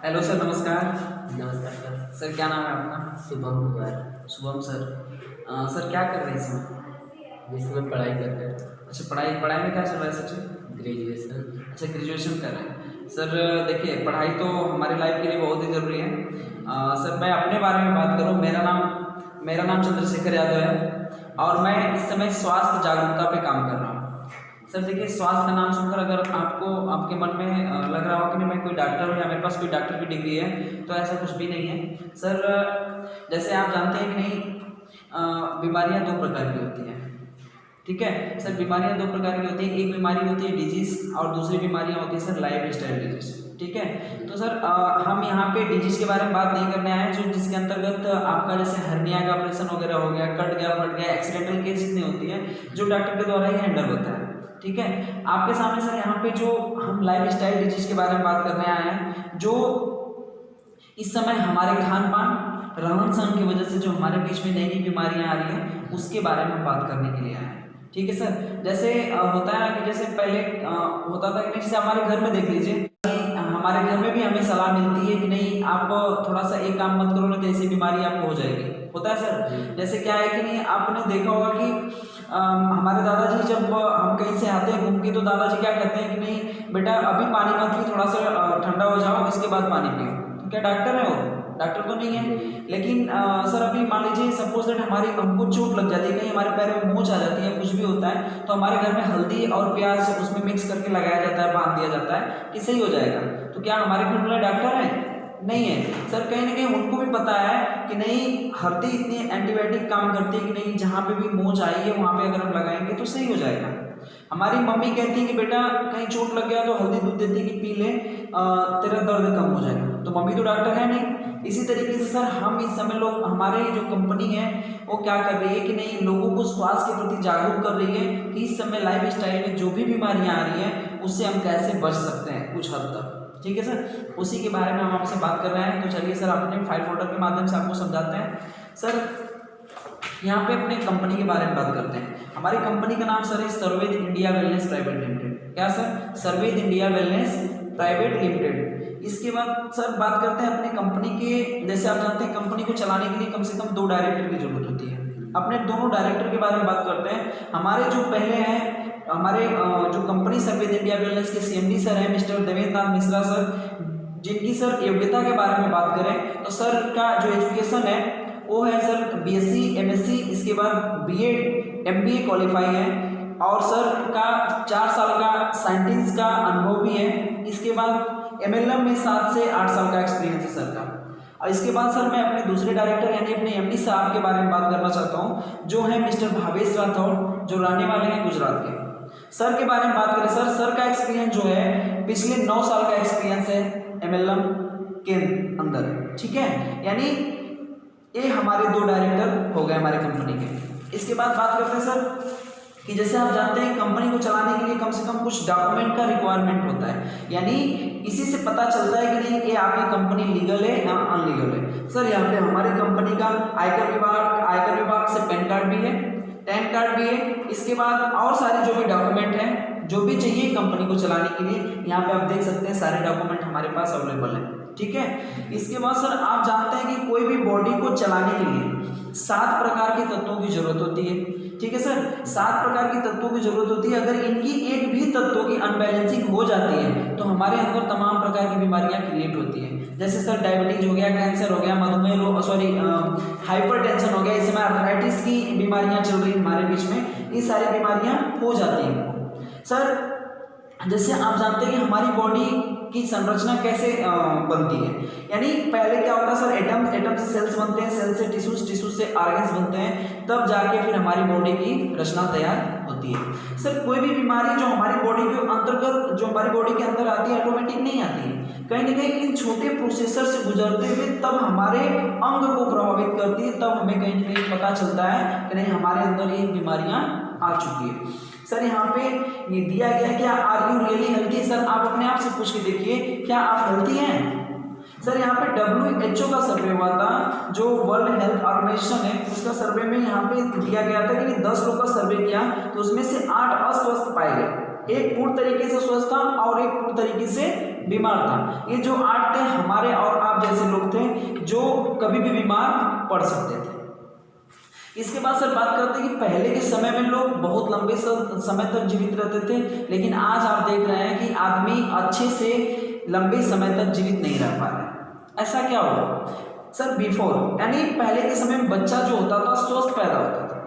Hello sir, नमस्कार। नमस्कार sir. Sir क्या नाम है आपका? शुभम कुमार। शुभम सर। सर क्या कर रहे हैं इसमें? जिसमें पढ़ाई कर रहे हैं। अच्छा, पढ़ाई पढ़ाई में क्या चल रहा है सच? ग्रेजुएशन। अच्छा, ग्रेजुएशन कर रहे हैं सर। देखिए, पढ़ाई तो हमारी लाइफ के लिए बहुत ही ज़रूरी है। सर मैं अपने बारे में बात करूँ, मेरा नाम चंद्रशेखर यादव है और मैं इस समय स्वास्थ्य जागरूकता पे काम कर रहा हूँ। सर देखिए, स्वास्थ्य का नाम सुनकर अगर आपके मन में लग रहा हो कि नहीं मैं कोई डॉक्टर हूँ या मेरे पास कोई डॉक्टर की डिग्री है, तो ऐसा कुछ भी नहीं है सर। जैसे आप जानते हैं कि नहीं, बीमारियां दो प्रकार की होती हैं। ठीक है सर, बीमारियां दो प्रकार की होती हैं। एक बीमारी होती है डिजीज और दूसरी बीमारियां होती है सर लाइफ स्टाइल डिजीज। ठीक है, तो सर हम यहाँ पे डिजीज के बारे में बात नहीं करने आए हैं, जो जिसके अंतर्गत आपका जैसे हर्निया का ऑपरेशन वगैरह हो गया, कट गया, फट गया, एक्सीडेंटल केस जितनी होती है जो डॉक्टर के द्वारा ही हैंडल होता है। ठीक है, आपके सामने सर यहाँ पे जो हम लाइफ स्टाइल डिजीज के बारे में बात करने आए हैं, जो इस समय हमारे खान पान रहन सहन की वजह से जो हमारे बीच में नई नई बीमारियां आ रही हैं, उसके बारे में हम बात करने के लिए आए हैं। ठीक है सर, जैसे होता है कि जैसे पहले होता था कि जैसे हमारे घर में देख लीजिए, हमारे घर में भी हमें सलाह मिलती है कि नहीं आप थोड़ा सा एक काम मत करो, नहीं तो ऐसी बीमारी आपको हो जाएगी। होता है सर, जैसे क्या है कि नहीं, आपने देखा होगा कि हमारे दादाजी जब हम कहीं से आते हैं घूम के, तो दादाजी क्या कहते हैं कि नहीं बेटा अभी पानी मत पियो, थोड़ा सा ठंडा हो जाओ इसके बाद पानी पियो। तो क्या डॉक्टर है वो? डॉक्टर तो नहीं है। लेकिन सर अभी मान लीजिए सपोज दैट हमको चोट लग जाती है, कहीं हमारे पैर में मोच आ जाती है, कुछ भी होता है, तो हमारे घर में हल्दी और प्याज उसमें मिक्स करके लगाया जाता है, बांध दिया जाता है कि सही हो जाएगा। तो क्या हमारे घर वाला डॉक्टर है? नहीं है सर। कहीं ना कहीं उनको भी पता है कि नहीं हल्दी इतनी एंटीबायोटिक काम करती है कि नहीं जहाँ पे भी मोच आई है वहाँ पे अगर हम लगाएंगे तो सही हो जाएगा। हमारी मम्मी कहती है कि बेटा कहीं चोट लग गया तो हल्दी दूध देती है कि पी ले, तेरा दर्द कम हो जाएगा। तो मम्मी तो डॉक्टर है नहीं। इसी तरीके से सर हम इस समय लोग, हमारे जो कंपनी है वो क्या कर रही है कि नहीं लोगों को स्वास्थ्य के प्रति जागरूक कर रही है कि इस समय लाइफ स्टाइल में जो भी बीमारियां आ रही हैं उससे हम कैसे बच सकते हैं कुछ हद तक। ठीक है सर, उसी के बारे में हम आपसे बात कर रहे हैं। तो चलिए सर अपने फाइल फोल्डर के माध्यम से आपको समझाते हैं। सर यहाँ पे अपने कंपनी के बारे में बात करते हैं। हमारी कंपनी का नाम सर है Sarved India wellness private limited. क्या sir? Sarved India wellness private limited. इसके बाद सर बात करते हैं अपने कंपनी के। जैसे आप जानते हैं कंपनी को चलाने के लिए कम से कम 2 डायरेक्टर की जरूरत होती है। अपने दोनों डायरेक्टर के बारे में बात करते हैं। हमारे जो पहले हैं, हमारे जो कंपनी सर्वेद इंडिया वेलनेस के सीएमडी सर हैं मिस्टर देवेंद्र नाथ मिश्रा सर, जिनकी सर योग्यता के बारे में बात करें तो सर का जो एजुकेशन है वो है सर बीएससी एमएससी, इसके बाद बीएड एमबीए क्वालिफाई है और सर का 4 साल का साइंटिस्ट का अनुभव भी है। इसके बाद एमएलएम में 7 से 8 साल का एक्सपीरियंस है सर का। और इसके बाद सर मैं अपने दूसरे डायरेक्टर यानी अपने एमडी साहब के बारे में बात करना चाहता हूँ, जो है मिस्टर भावेश राठौड़, जो रहने वाले हैं गुजरात के। सर के बारे में बात करें, सर का एक्सपीरियंस जो है पिछले 9 साल का एक्सपीरियंस है एमएलएम के अंदर। ठीक है, यानी ये हमारे 2 डायरेक्टर हो गए हमारे कंपनी के। इसके बाद बात करते हैं सर कि जैसे आप जानते हैं कंपनी को चलाने के लिए कम से कम कुछ डॉक्यूमेंट का रिक्वायरमेंट होता है, यानी इसी से पता चलता है कि नहीं ये आपकी कंपनी लीगल है या अनलीगल है। सर यहाँ पे हमारी कंपनी का आयकर विभाग से पैन कार्ड भी है, पैन कार्ड भी है। इसके बाद और सारे जो भी डॉक्यूमेंट हैं जो भी चाहिए कंपनी को चलाने के लिए, यहाँ पे आप देख सकते हैं सारे डॉक्यूमेंट हमारे पास अवेलेबल हैं। ठीक है, इसके बाद सर आप जानते हैं कि कोई भी बॉडी को चलाने के लिए 7 प्रकार के तत्वों की जरूरत होती है। ठीक है सर, 7 प्रकार की तत्वों की जरूरत होती है। अगर इनकी एक भी तत्वों की अनबैलेंसिंग हो जाती है तो हमारे अंदर तमाम प्रकार की बीमारियां क्रिएट होती है। जैसे सर डायबिटीज हो गया, कैंसर हो गया, मधुमेह हाइपरटेंशन हो गया, इस समय आर्थराइटिस की बीमारियां चल रही हमारे बीच में, ये सारी बीमारियां हो जाती हैं। सर जैसे आप जानते हैं कि हमारी बॉडी की संरचना कैसे बनती है, यानी पहले क्या होता है सर, एटम से सेल्स बनते हैं, सेल से टिश्यूज से ऑर्गन्स बनते हैं, तब जाके फिर हमारी बॉडी की रचना तैयार होती है। सर कोई भी बीमारी जो हमारी बॉडी के अंतर्गत, जो हमारी बॉडी के अंदर आती है, ऑटोमेटिक नहीं आती है, कहीं ना कहीं इन छोटे प्रोसेसर से गुजरते हुए तब हमारे अंग को प्रभावित करती है, तब हमें कहीं ना कहीं पता चलता है कि नहीं हमारे अंदर ये बीमारियां आ चुकी है। सर यहाँ पे ये दिया गया है, क्या are you really healthy? Sir आप अपने आप से पूछ के देखिए, क्या आप हेल्थी हैं? सर यहाँ पे WHO का सर्वे हुआ था, जो वर्ल्ड हेल्थ ऑर्गेनाइजेशन है, उसका सर्वे में यहाँ पे दिया गया था कि 10 लोग का सर्वे किया तो उसमें से 8 अस्वस्थ पाए गए। एक पूर्ण तरीके से स्वस्थ था और एक पूर्ण तरीके से बीमार था। ये जो 8 थे हमारे और आप जैसे लोग थे जो कभी भी बीमार पड़ सकते थे। इसके बाद सर बात करते हैं कि पहले के समय में लोग बहुत लंबे समय तक जीवित रहते थे, लेकिन आज आप देख रहे हैं कि आदमी अच्छे से लंबे समय तक जीवित नहीं रह पा रहे। ऐसा क्या हुआ सर? बिफोर यानी पहले के समय में बच्चा जो होता था स्वस्थ पैदा होता था,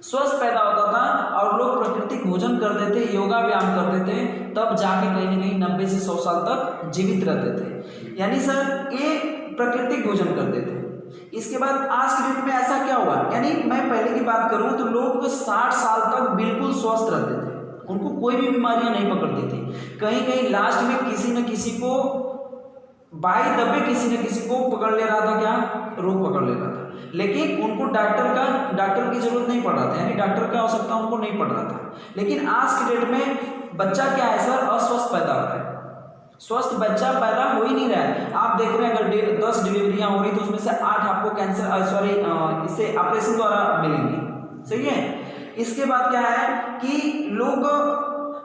स्वस्थ पैदा होता था और लोग प्राकृतिक भोजन करते थे, योगा व्यायाम करते थे, तब जाके कहीं ना कहीं 90 से 100 साल तक जीवित रहते थे। यानी सर ये प्राकृतिक भोजन करते थे। इसके बाद आज के डेट में ऐसा क्या हुआ, यानी मैं पहले की बात करूं तो लोग 60 साल तक बिल्कुल स्वस्थ रहते थे, उनको कोई भी बीमारियां नहीं पकड़ती थी। कहीं कहीं लास्ट में किसी न किसी को बाई दबे किसी न किसी को पकड़ ले रहा था, क्या रोग पकड़ ले रहा था, लेकिन उनको डॉक्टर की जरूरत नहीं पड़ रहा था, यानी डॉक्टर का आवश्यकता उनको नहीं पड़ रहा था। लेकिन आज के डेट में बच्चा क्या है सर? अस्वस्थ पैदा हो रहा है, स्वस्थ बच्चा पैदा हो ही नहीं रहा है। आप देख रहे हैं अगर 10 डिलीवरियां हो रही तो उसमें से 8 आपको कैंसर इससे ऑपरेशन द्वारा मिलेंगी। सही है। इसके बाद क्या है कि लोग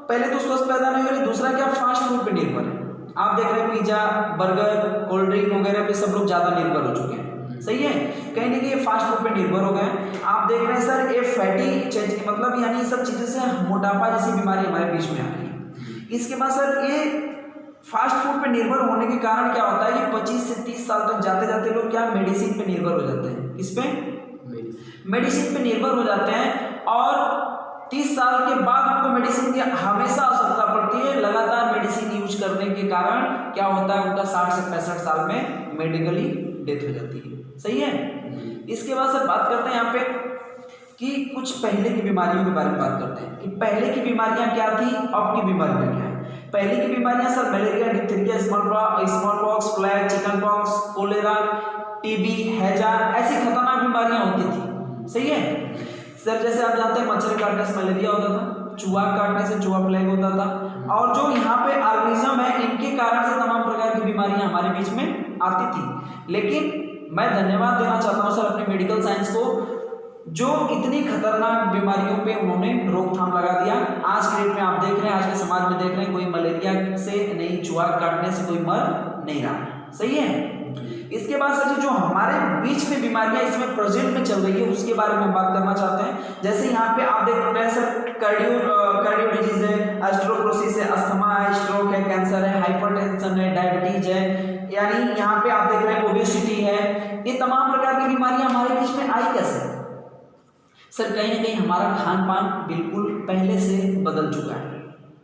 पहले तो स्वस्थ पैदा नहीं हो रहे, दूसरा क्या फास्ट फूड पे निर्भर है। आप देख रहे हैं पिज्जा, बर्गर, कोल्ड ड्रिंक वगैरह पे सब लोग ज़्यादा निर्भर हो चुके हैं। सही है। कहीं ना कहीं फास्ट फूड पे निर्भर हो गए। आप देख रहे हैं सर ये फैटी चेंज मतलब यानी सब चीज़ों से मोटापा जैसी बीमारी हमारे बीच में आ रही है। इसके बाद सर ये फास्ट फूड पे निर्भर होने के कारण क्या होता है कि 25 से 30 साल तक जाते जाते लोग क्या मेडिसिन पे निर्भर हो जाते हैं। किस पे? मेडिसिन पे निर्भर हो जाते हैं और 30 साल के बाद उनको मेडिसिन की हमेशा आवश्यकता पड़ती है। लगातार मेडिसिन यूज करने के कारण क्या होता है उनका 60 से 65 साल में मेडिकली डेथ हो जाती है। सही है। इसके बाद सर बात करते हैं यहाँ पे कि कुछ पहले की बीमारियों के बारे में बात करते हैं कि पहले की बीमारियां क्या थी, अब की बीमारियां क्या है। पहले की बीमारियां sir malaria, diphtheria, small pox, plague, chicken pox, cholera, TB, हैजा ऐसी खतरनाक बीमारियां होती थी। सही है सर। जैसे आप जानते हैं मच्छर काटने से मलेरिया होता था, चूहा काटने से चूहा प्लेग होता था, और जो यहाँ पे ऑर्गेनिज्म है इनके कारण से तमाम प्रकार की बीमारियां हमारे बीच में आती थी। लेकिन मैं धन्यवाद देना चाहता हूँ सर अपने मेडिकल साइंस को, जो इतनी खतरनाक बीमारियों पे उन्होंने रोकथाम लगा दिया। आज के डेट में आप देख रहे हैं, आज के समाज में देख रहे हैं, कोई मलेरिया से नहीं, चूहा काटने से कोई मर नहीं रहा। सही है। इसके बाद सर जो हमारे बीच में बीमारियां इसमें प्रेजेंट में चल रही है उसके बारे में बात करना चाहते हैं। जैसे यहाँ पे आप देख रहे हैं सर कार्डियो डिजीज है, ऑस्टियोपोरोसिस है, अस्थमा है, स्ट्रोक है, कैंसर है, हाइपरटेंशन है, डायबिटीज है, यानी यहाँ पे आप देख रहे हैं ओबेसिटी है। ये तमाम प्रकार की बीमारियां हमारे बीच में आई कैसे सर? कहीं ना कहीं हमारा खान पान बिल्कुल पहले से बदल चुका है।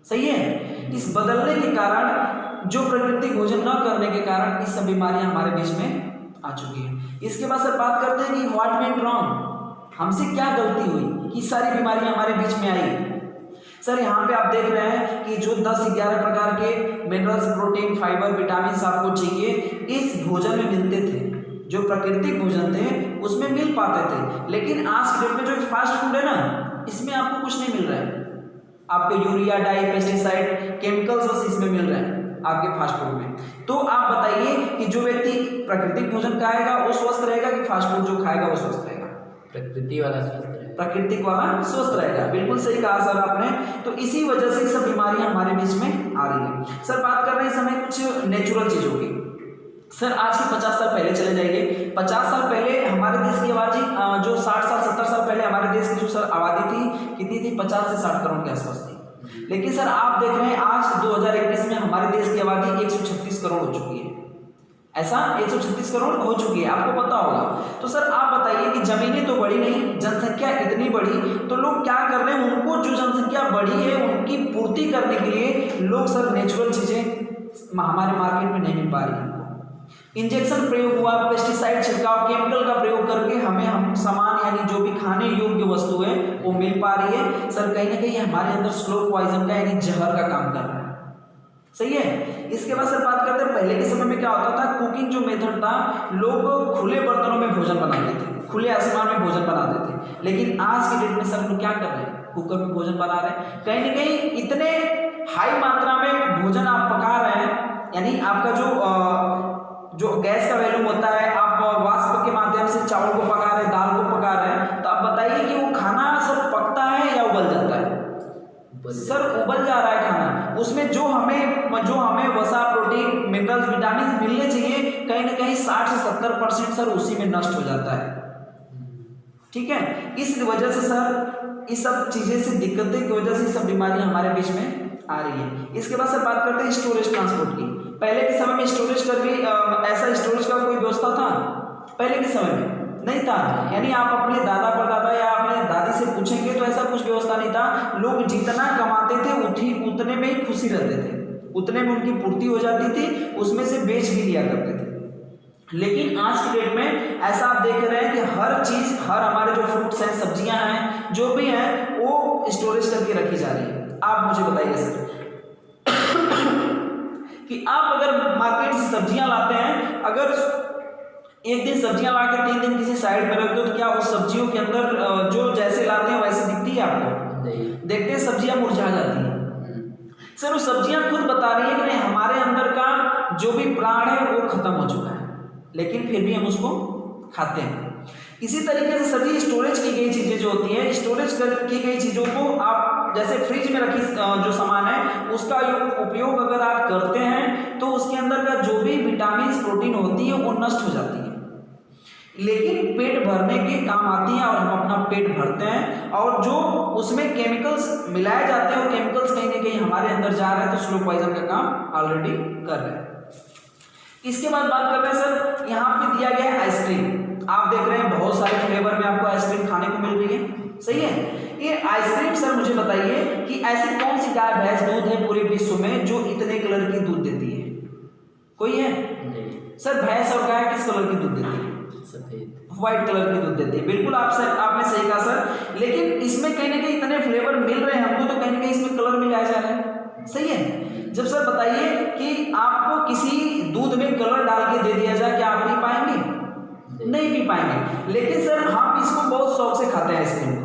सही है। इस बदलने के कारण, जो प्राकृतिक भोजन न करने के कारण इस सब बीमारियां हमारे बीच में आ चुकी हैं। इसके बाद सर बात करते हैं कि व्हाट वेंट रॉन्ग, हमसे क्या गलती हुई कि सारी बीमारियां हमारे बीच में आई। सर यहाँ पे आप देख रहे हैं कि जो 10-11 प्रकार के मिनरल्स, प्रोटीन, फाइबर, विटामिन आपको चाहिए इस भोजन में मिलते थे, जो प्राकृतिक भोजन थे उसमें मिल पाते थे। लेकिन आज के डेट में जो फास्ट फूड है ना, इसमें आपको कुछ नहीं मिल रहा है। आपको यूरिया, डाई, पेस्टिसाइड, केमिकल्स बस इसमें मिल रहे हैं आपके फास्ट फूड में। तो आप बताइए कि जो व्यक्ति प्राकृतिक भोजन खाएगा वो स्वस्थ रहेगा कि फास्ट फूड जो खाएगा वो स्वस्थ रहेगा? प्रकृति वाला स्वस्थ रहेगा। प्राकृतिक वाला स्वस्थ रहेगा। बिल्कुल सही कहा सर आपने। तो इसी वजह से सब बीमारियां हमारे बीच में आ रही है। सर बात कर रहे हैं इस समय कुछ नेचुरल चीजों की। सर आज के 50 साल पहले चले जाइए। 50 साल पहले हमारे देश की आबादी जो 60 साल 70 साल पहले हमारे देश की जो सर आबादी थी कितनी थी? 50 से 60 करोड़ के आसपास थी। लेकिन सर आप देख रहे हैं आज 2021 में हमारे देश की आबादी 136 करोड़ हो चुकी है। ऐसा 136 करोड़ हो चुकी है, आपको पता होगा। तो सर आप बताइए कि जमीनें तो बढ़ी नहीं, जनसंख्या इतनी बढ़ी, तो लोग क्या कर रहे हैं? उनको जो जनसंख्या बढ़ी है उनकी पूर्ति करने के लिए लोग सर नेचुरल चीजें हमारे मार्केट में नहीं मिल पा रही है। इंजेक्शन प्रयोग हुआ, पेस्टिसाइड छिड़काव, केमिकल का प्रयोग करके हमें हम सामान यानी जो भी खाने योग्य वस्तु है वो मिल पा रही है। सर कहीं ना कहीं हमारे अंदर स्लो पॉइजन का यानी जहर का काम कर रहा है। सही है। इसके बाद सर बात करते हैं पहले के समय में क्या होता था, कुकिंग जो मेथड था, लोग खुले बर्तनों में भोजन बनाते थे, खुले आसमान में भोजन बनाते थे। लेकिन आज के डेट में सब लोग क्या कर रहे हैं? कुकर में भोजन बना रहे हैं। कहीं ना कहीं इतने हाई मात्रा में भोजन आप पका रहे हैं, यानी आपका जो गैस का वैल्यूम होता है, आप वाष्प के माध्यम से चावल को पका रहे हैं, दाल को पका रहे हैं, तो आप बताइए कि वो खाना सब पकता है या उबल जाता है? सर उबल जा रहा है खाना, उसमें जो हमें वसा, प्रोटीन, मिनरल्स, विटामिन मिलने चाहिए, कहीं ना कहीं 60 से 70% सर उसी में नष्ट हो जाता है। ठीक है, इस वजह से सर इस सब चीजें से, दिक्कतें की वजह से सब बीमारियां हमारे बीच में आ रही है। इसके बाद सर बात करते हैं स्टोरेज ट्रांसपोर्ट की। पहले के समय में स्टोरेज का भी ऐसा स्टोरेज का कोई व्यवस्था था? पहले के समय में नहीं था। यानी आप अपने दादा परदादा या अपने दादी से पूछेंगे तो ऐसा कुछ व्यवस्था नहीं था। लोग जितना कमाते थे उतने में ही खुशी रहते थे, उतने में उनकी पूर्ति हो जाती थी, उसमें से बेच भी लिया करते थे। लेकिन आज की डेट में ऐसा आप देख रहे हैं कि हर चीज, हर हमारे जो फ्रूट्स हैं, सब्जियां हैं, जो भी हैं, वो स्टोरेज करके रखी जा रही है। आप मुझे बताइए सर कि आप अगर मार्केट से सब्जियां लाते हैं, अगर एक दिन सब्जियां ला के 3 दिन किसी साइड में रख दो, तो क्या उस सब्जियों के अंदर जो जैसे लाते हैं वैसे दिखती है आपको? देखते हैं सब्जियां मुरझा जाती हैं। सर वो सब्जियां खुद बता रही है कि नहीं, हमारे अंदर का जो भी प्राण है वो खत्म हो चुका है, लेकिन फिर भी हम उसको खाते हैं। इसी तरीके से सभी स्टोरेज की गई चीजें जो होती हैं, स्टोरेज की गई चीजों को आप जैसे फ्रिज में रखी जो सामान है, उसका उपयोग अगर आप करते हैं तो उसके अंदर का जो भी विटामिन, प्रोटीन होती है वो नष्ट हो जाती है, लेकिन पेट भरने के काम आती है और हम अपना पेट भरते हैं। और जो उसमें केमिकल्स मिलाए जाते हैं, वो केमिकल्स कहीं ना कहीं हमारे अंदर जा रहे हैं, तो स्लो पॉइजन का काम ऑलरेडी कर रहे हैं। इसके बाद बात कर रहे हैं सर, यहाँ पे दिया गया है आइसक्रीम। आप देख रहे हैं बहुत सारे फ्लेवर में आपको आइसक्रीम खाने को मिल रही है, सही है। ये आइसक्रीम सर मुझे बताइए कि ऐसी कौन सी गाय भैंस दूध है पूरे विश्व में जो इतने कलर की दूध देती है? कोई है? सर भैंस और गाय किस कलर की दूध देती है? व्हाइट कलर की दूध देती है। बिल्कुल आपने सही कहा सर, लेकिन इसमें कहीं ना कहीं इतने फ्लेवर मिल रहे हैं हमको, तो कहीं ना कहीं इसमें कलर मिलाया जा रहा है, सही है। जब सर बताइए कि आपको किसी दूध में कलर डाल के दे दिया जाए, क्या आप पी पाएंगे? नहीं पी पाएंगे। लेकिन सर हम इसको बहुत शौक से खाते हैं, आइसक्रीम को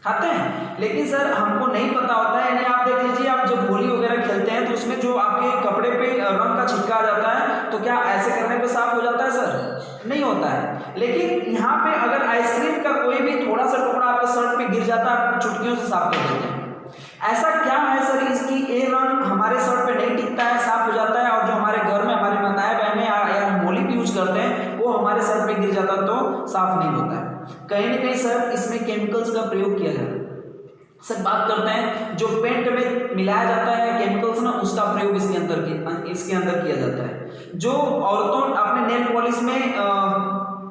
खाते हैं, लेकिन सर हमको नहीं पता होता है। यानी आप देख लीजिए, आप जब होली वगैरह खेलते हैं तो उसमें जो आपके कपड़े पे रंग का छिटका आ जाता है, तो क्या ऐसे करने पे साफ हो जाता है? सर नहीं होता है। लेकिन यहाँ पे अगर आइसक्रीम का कोई भी थोड़ा सा टुकड़ा आपके शर्ट पे गिर जाता है, आप चुटकियों से साफ कर देते हैं। ऐसा क्या है सर इसकी, ये रंग हमारे शर्ट पे नहीं टिकता है, साफ हो जाता है, और जो हमारे घर में हमारी माताएं बहनें या हम होली भी यूज करते हैं, वो हमारे शर्ट पे गिर जाता है तो साफ नहीं होता है। कहीं ना कहीं सर इसमें केमिकल्स का प्रयोग किया जाता है। सर बात करते हैं जो पेंट में मिलाया जाता है केमिकल्स ना, उसका प्रयोग इसके अंदर किया जाता है। जो औरतों अपने नेल पॉलिश में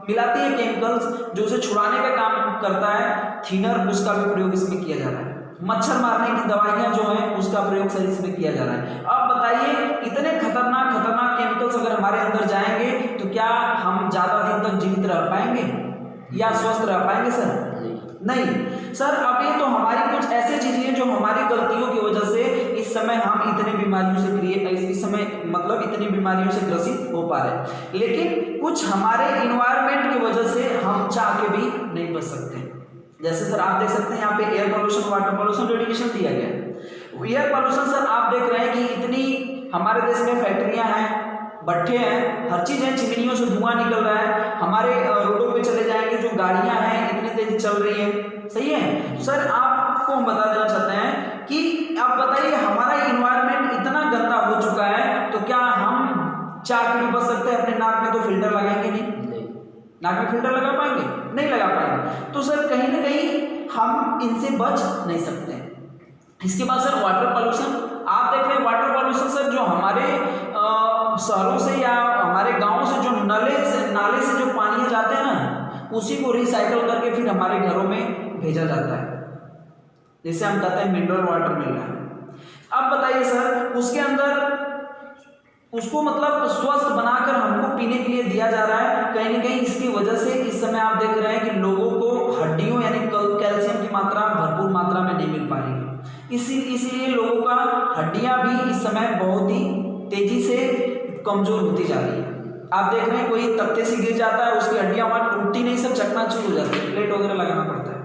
मिलाती है केमिकल्स, जो उसे छुड़ाने का काम करता है, थिनर, उसका भी प्रयोग इसमें किया जा रहा है। मच्छर मारने की दवाइयां जो हैं उसका प्रयोग सर इसमें किया जा रहा है। अब बताइए, इतने खतरनाक केमिकल्स अगर हमारे अंदर जाएंगे तो क्या हम ज्यादा दिन तक जीवित रह पाएंगे या स्वस्थ रह पाएंगे? सर नहीं। सर अब ये तो हमारी कुछ ऐसी चीजें हैं जो हमारी गलतियों की वजह से इस समय हम इतनी बीमारियों से ग्रसित हो पा रहे हैं। लेकिन कुछ हमारे इन्वायरमेंट की वजह से हम चाह के भी नहीं बच सकते। जैसे सर आप देख सकते हैं यहाँ पे एयर पोल्यूशन, वाटर पोल्यूशन जो इंडिकेशन दिया गया है। एयर पोल्यूशन सर आप देख रहे हैं कि इतनी हमारे देश में फैक्ट्रियां हैं, भट्ठे हैं, हर चीज है, चिमनियों से धुआं निकल रहा है। हमारे रोडों पे चले जाएंगे, जो गाड़ियां हैं इतनी तेज चल रही है, सही है। सर आपको हम बता देना चाहते हैं कि आप बताइए, हमारा इन्वायरमेंट इतना गंदा हो चुका है, तो क्या हम चाह के बच सकते हैं? अपने नाक में तो फिल्टर लगाएंगे नहीं, नाक में फिल्टर लगा पाएंगे? नहीं लगा पाएंगे। तो सर कहीं ना कहीं हम इनसे बच नहीं सकते। इसके बाद सर वाटर पोल्यूशन, आप देख रहे हैं वाटर पोल्यूशन सर जो हमारे शहरों से या हमारे गांवों से जो नाले से जो पानी जाते हैं ना, उसी को रिसाइकल करके फिर हमारे घरों में भेजा जाता है, जिसे हम कहते हैं मिनरल वाटर मिल रहा है। अब बताइए सर, उसके अंदर उसको मतलब स्वस्थ बनाकर हमको पीने के लिए दिया जा रहा है। कहीं ना कहीं इसकी वजह से इस समय आप देख रहे हैं कि लोगों को हड्डियों यानी कैल्शियम की मात्रा भरपूर मात्रा में नहीं मिल पा रही है। इसीलिए लोगों का हड्डियां भी इस समय बहुत ही तेजी से कमजोर होती जा रही है। आप देख रहे हैं कोई तख्ते से गिर जाता है, उसकी हड्डियां वहां टूटती नहीं, सब चकनाचूर हो जाती है, प्लेट वगैरह लगाना पड़ता है।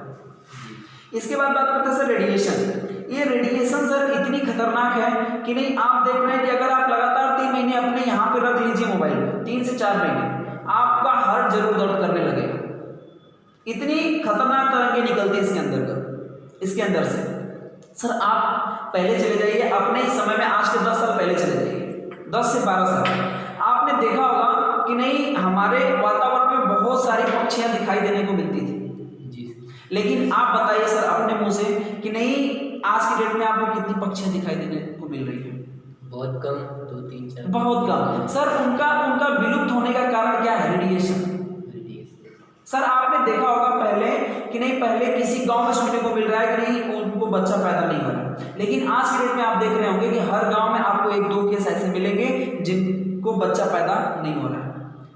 इसके बाद बात करते हैं सर रेडिएशन। ये रेडिएशन सर इतनी खतरनाक है कि नहीं, आप देख रहे हैं कि अगर आप लगातार 3 महीने अपने यहाँ पे रख लीजिए मोबाइल, 3 से 4 महीने, आपका हार्ट जरूर दर्द करने लगेगा। इतनी खतरनाक तरंगें निकलती है इसके अंदर से, सर आप पहले चले जाइए अपने इस समय में, आज के 10 साल पहले चले जाइए, 10 से 12 साल। आपने देखा होगा कि नहीं, हमारे वातावरण में बहुत सारी पक्षियां दिखाई देने को मिलती थी जी। लेकिन आप बताइए सर अपने मुंह से कि नहीं, आज की डेट में आपको कितनी पक्षियां दिखाई देने को मिल रही है? बहुत कम, 2-3-4। बहुत कम। सर उनका विलुप्त होने का कारण क्या है? रेडिएशन। सर आपने देखा होगा पहले कि नहीं, पहले किसी गांव में सुनने को मिल रहा है कि नहीं उनको बच्चा पैदा नहीं हो रहा, लेकिन आज की डेट में आप देख रहे होंगे कि हर गांव में आपको 1-2 केस ऐसे मिलेंगे जिनको बच्चा पैदा नहीं हो रहा है।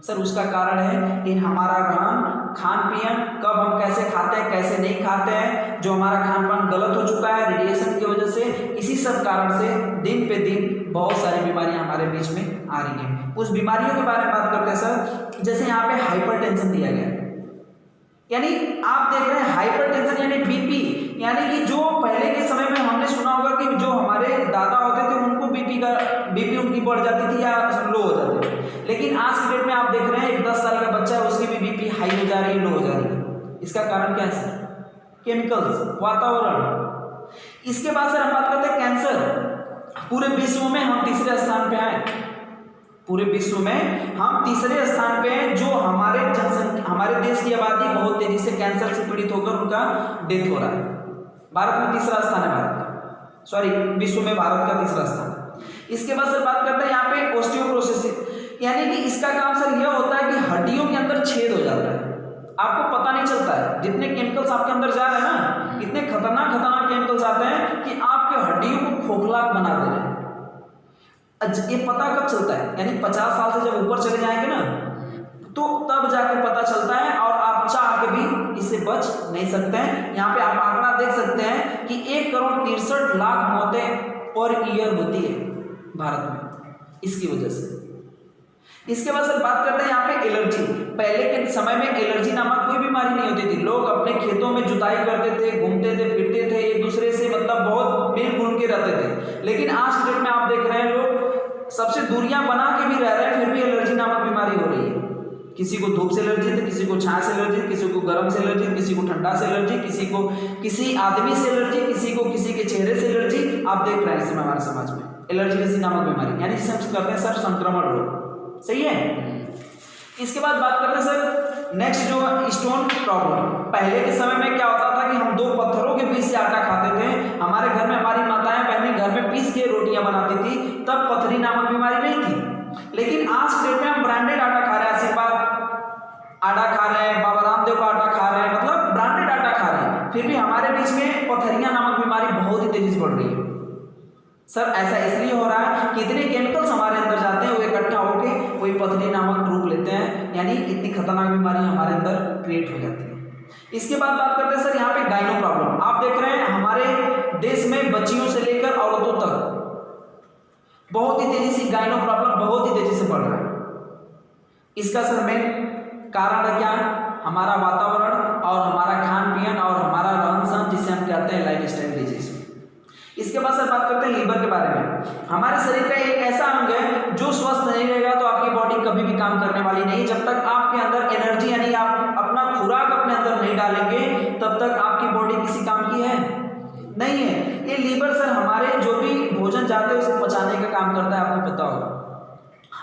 सर उसका कारण है कि हमारा रहन खान पियन, कब हम कैसे खाते हैं कैसे नहीं खाते हैं, जो हमारा खान पान गलत हो चुका है रेडिएशन की वजह से। इसी सब कारण से दिन पे दिन बहुत सारी बीमारियां हमारे बीच में आ रही हैं। उस बीमारियों के बारे में बात करते हैं सर, जैसे यहाँ पे हाइपरटेंशन दिया गया है, यानी आप देख रहे हैं हाइपरटेंशन यानी बीपी, यानी कि जो पहले के समय में हमने सुना होगा कि जो हमारे दादा होते थे उनको बीपी उनकी बढ़ जाती थी या लो हो जाती थी, लेकिन आज की डेट में आप देख रहे हैं एक 10 साल का बच्चा है उसकी भी बीपी हाई हो जा रही है, लो हो जा रही है। इसका कारण क्या है सर? केमिकल्स, वातावरण। इसके बाद सर हम बात करते हैं कैंसर। पूरे विश्व में हम तीसरे स्थान पे आए, पूरे विश्व में हम तीसरे स्थान पे हैं, जो हमारे देश की आबादी बहुत तेजी से कैंसर से पीड़ित होकर उनका डेथ हो रहा है। भारत में तीसरा स्थान है, भारत का, सॉरी विश्व में भारत का तीसरा स्थान। इसके बाद सर बात करते हैं यहाँ पे ऑस्टियोपोरोसिस, यानी कि इसका काम सर यह होता है कि हड्डियों के अंदर छेद हो जाता है, आपको पता नहीं चलता है। जितने केमिकल्स आपके अंदर जा रहे हैं ना, इतने खतरनाक केमिकल्स आते हैं कि आपके हड्डियों को खोखला बना दे रहे हैं। ये पता कब चलता है? यानी 50 साल से जब ऊपर चले जाएंगे ना, तो तब जाके पता चलता है, और आप चाह के भी इससे बच नहीं सकते हैं। यहाँ पे आप आंकड़ा देख सकते हैं कि 1,63,00,000 मौतें पर ईयर होती है भारत में इसकी वजह से। इसके बाद सर बात करते हैं यहाँ पे एलर्जी। पहले के समय में एलर्जी नामक कोई बीमारी नहीं होती थी, लोग अपने खेतों में जुताई करते थे, घूमते थे, फिरते थे, एक दूसरे से मतलब बहुत मिलजुल के रहते थे। लेकिन आज के डेट में आप देख रहे हैं लोग सबसे दूरियां बना के भी रह रहे हैं, फिर भी एलर्जी नामक बीमारी हो रही है। किसी को धूप से एलर्जी है, किसी को छाया से एलर्जी, किसी को गर्म से एलर्जी, किसी को ठंडा से एलर्जी, किसी को किसी आदमी से एलर्जी, किसी को किसी के चेहरे से एलर्जी। आप देख रहे हैं इस समय हमारे समाज में एलर्जी नामक बीमारी, यानी जिसे हम कहते हैं सर संक्रमण रोग। सही है। इसके बाद बात करते हैं सर नेक्स्ट जो स्टोन प्रॉब्लम। पहले के समय में क्या होता था कि हम 2 पत्थरों के बीच से आटा खाते थे। हमारे घर में हमारी माताएं बहनें घर में पीस के रोटियां बनाती थी, तब पथरी नामक बीमारी नहीं थी। लेकिन आज के डेट में हम ब्रांडेड आटा खा रहे हैं, आशीर्वाद आटा खा रहे हैं, बाबा रामदेव का आटा खा रहे हैं, मतलब ब्रांडेड आटा खा रहे हैं, फिर भी हमारे बीच में पथरियां नामक बीमारी बहुत ही तेजी से बढ़ रही है। सर ऐसा इसलिए हो रहा है कि इतने केमिकल्स हमारे अंदर जाते हैं, वो इकट्ठा होकर कोई पथरी नामक रूप लेते हैं, यानी इतनी खतरनाक बीमारी हमारे अंदर क्रिएट हो जाती है। इसके बाद बात करते हैं सर यहाँ पे गाइनो प्रॉब्लम। आप देख रहे हैं हमारे देश में बच्चियों से लेकर औरतों तक बहुत ही तेजी से गाइनो प्रॉब्लम बहुत ही तेजी से बढ़ रहा है। इसका सर मेन कारण है क्या? हमारा वातावरण और हमारा खान पियन और हमारा रहन सहन, जिसे हम कहते हैं लाइफ स्टाइल डिजीज। इसके बाद सर बात करते हैं लीवर के बारे में। हमारे शरीर का एक ऐसा अंग है जो स्वस्थ नहीं रहेगा तो आपकी बॉडी कभी भी काम करने वाली नहीं। जब तक आपके अंदर एनर्जी यानी आप अपना खुराक अपने अंदर नहीं डालेंगे तब तक आपकी बॉडी किसी काम की है नहीं है। ये लीवर सर हमारे जो भी भोजन जाते हैं उसे पचाने का काम करता है, आपको पता होगा।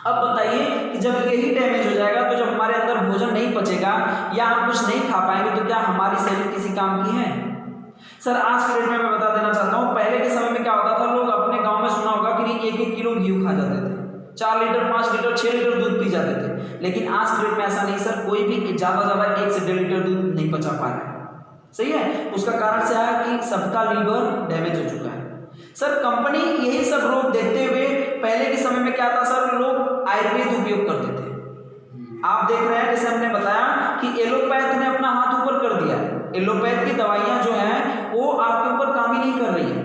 अब बताइए कि जब यही डैमेज हो जाएगा तो जब हमारे अंदर भोजन नहीं पचेगा या हम कुछ नहीं खा पाएंगे तो क्या हमारी शरीर किसी काम की है? सर आज के डेट में मैं बता देना चाहता हूँ, पहले के समय में क्या होता था, लोग अपने गांव में सुना होगा कि 1-1 किलो घी खा जाते थे, 4 लीटर 5 लीटर 6 लीटर दूध पी जाते थे। लेकिन आज के डेट में ऐसा नहीं सर, कोई भी ज़्यादा 1 से 1.5 लीटर दूध नहीं पचा पा रहा है। सही है। उसका कारण से है कि सबका लीवर डैमेज हो चुका है। सर कंपनी यही सब रोग देखते हुए पहले के समय में क्या था सर, लोग आयुर्वेद उपयोग करते थे। आप देख रहे हैं जैसे हमने बताया कि एलोपैथ ने अपना हाथ ऊपर कर दिया। एलोपैथ की दवाइयां जो हैं वो आपके ऊपर काम ही नहीं कर रही है।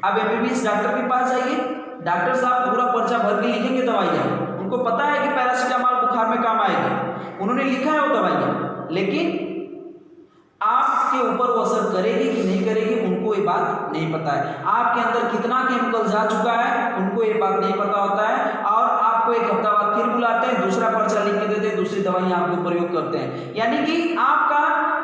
अब एमबीबीएस डॉक्टर के पास जाइए, डॉक्टर साहब पूरा पर्चा भर के लिखेंगे दवाइयां, उनको पता है कि पैरासीटामोल बुखार में काम आएगी, उन्होंने लिखा है वो दवाइयां, लेकिन आपके ऊपर वो असर करेगी कि नहीं करेगी उनको ये बात नहीं पता है। आपके अंदर कितना केमिकल जा चुका है उनको ये बात नहीं पता होता है, और आपको एक हफ्ता बाद फिर बुलाते हैं, दूसरा पर्चा लिख के देते हैं, दूसरी दवाइयां आपके प्रयोग करते हैं। यानी कि आपका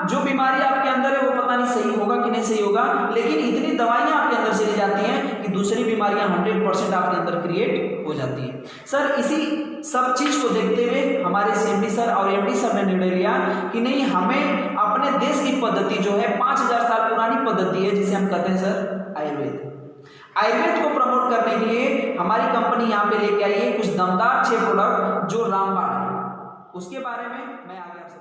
जो बीमारी आपके अंदर है वो पता नहीं सही होगा कि नहीं सही होगा, लेकिन इतनी दवाइयां आपके अंदर चली जाती हैं कि दूसरी बीमारियां 100% आपके अंदर क्रिएट हो जाती हैं। सर इसी सब चीज को देखते हुए हमारे सीएमडी सर और एमडी सर ने निर्णय लिया कि नहीं, हमें अपने देश की पद्धति जो है 5000 साल पुरानी पद्धति है, जिसे हम कहते हैं सर आयुर्वेद को प्रमोट करने के लिए हमारी कंपनी यहाँ पे लेके आई है कुछ दमदार 6 प्रोडक्ट जो रामबाण है। उसके बारे में मैं आगे आपसे